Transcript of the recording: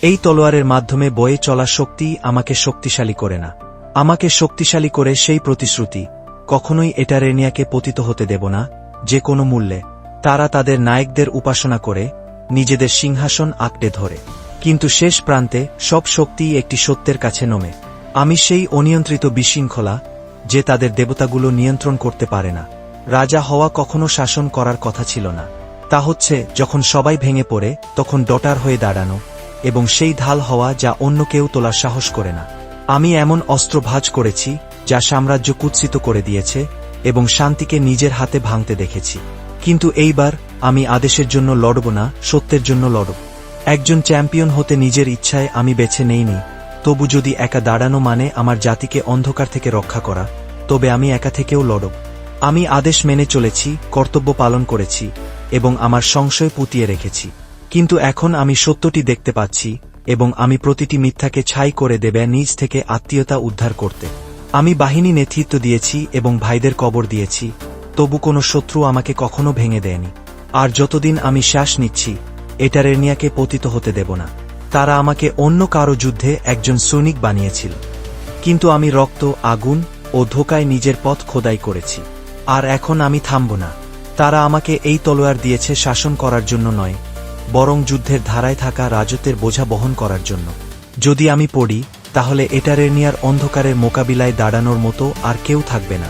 এই তলোয়ারের মাধ্যমে বয়ে চলা শক্তি আমাকে শক্তিশালী করে না, আমাকে শক্তিশালী করে সেই প্রতিশ্রুতি, কখনোই এটারেনিয়াকে পতিত হতে দেব না, যে কোনো মূল্যে। তারা তাদের নায়কদের উপাসনা করে, নিজেদের সিংহাসন আঁকড়ে ধরে, কিন্তু শেষ প্রান্তে সব শক্তিই একটি সত্যের কাছে নমে। আমি সেই অনিয়ন্ত্রিত বিশৃঙ্খলা, যে তাদের দেবতাগুলো নিয়ন্ত্রণ করতে পারে না। রাজা হওয়া কখনো শাসন করার কথা ছিল না, তা হচ্ছে যখন সবাই ভেঙে পড়ে তখন ডটার হয়ে দাঁড়ানো, এবং সেই ঢাল হওয়া যা অন্য কেউ তোলার সাহস করে না। আমি এমন অস্ত্র ভাঁজ করেছি যা সাম্রাজ্য কুৎসিত করে দিয়েছে এবং শান্তিকে নিজের হাতে ভাঙতে দেখেছি। কিন্তু এইবার আমি আদেশের জন্য লড়ব না, সত্যের জন্য লড়ব। একজন চ্যাম্পিয়ন হতে নিজের ইচ্ছায় আমি বেছে নেইনি, তবু যদি একা দাঁড়ানো মানে আমার জাতিকে অন্ধকার থেকে রক্ষা করা, তবে আমি একা থেকেও লড়ব। আমি আদেশ মেনে চলেছি, কর্তব্য পালন করেছি, এবং আমার সংশয় পুঁতিয়ে রেখেছি। কিন্তু এখন আমি সত্যটি দেখতে পাচ্ছি, এবং আমি প্রতিটি মিথ্যাকে ছাই করে দেবে নিজ থেকে আত্মীয়তা উদ্ধার করতে। আমি বাহিনী নেতৃত্ব দিয়েছি এবং ভাইদের কবর দিয়েছি, তবু কোনো শত্রু আমাকে কখনো ভেঙে দেয়নি। আর যতদিন আমি শ্বাস নিচ্ছি, এটারেনিয়াকে পতিত হতে দেব না। তারা আমাকে অন্য কারো যুদ্ধে একজন সৈনিক বানিয়েছিল, কিন্তু আমি রক্ত, আগুন ও ধোঁকায় নিজের পথ খোদাই করেছি। আর এখন আমি থামব না। তারা আমাকে এই তলোয়ার দিয়েছে শাসন করার জন্য নয়, বরং যুদ্ধের ধারায় থাকা রাজত্বের বোঝা বহন করার জন্য। যদি আমি পড়ি, তাহলে এটারেনিয়ার অন্ধকারের মোকাবিলায় দাঁড়ানোর মতো আর কেউ থাকবে না।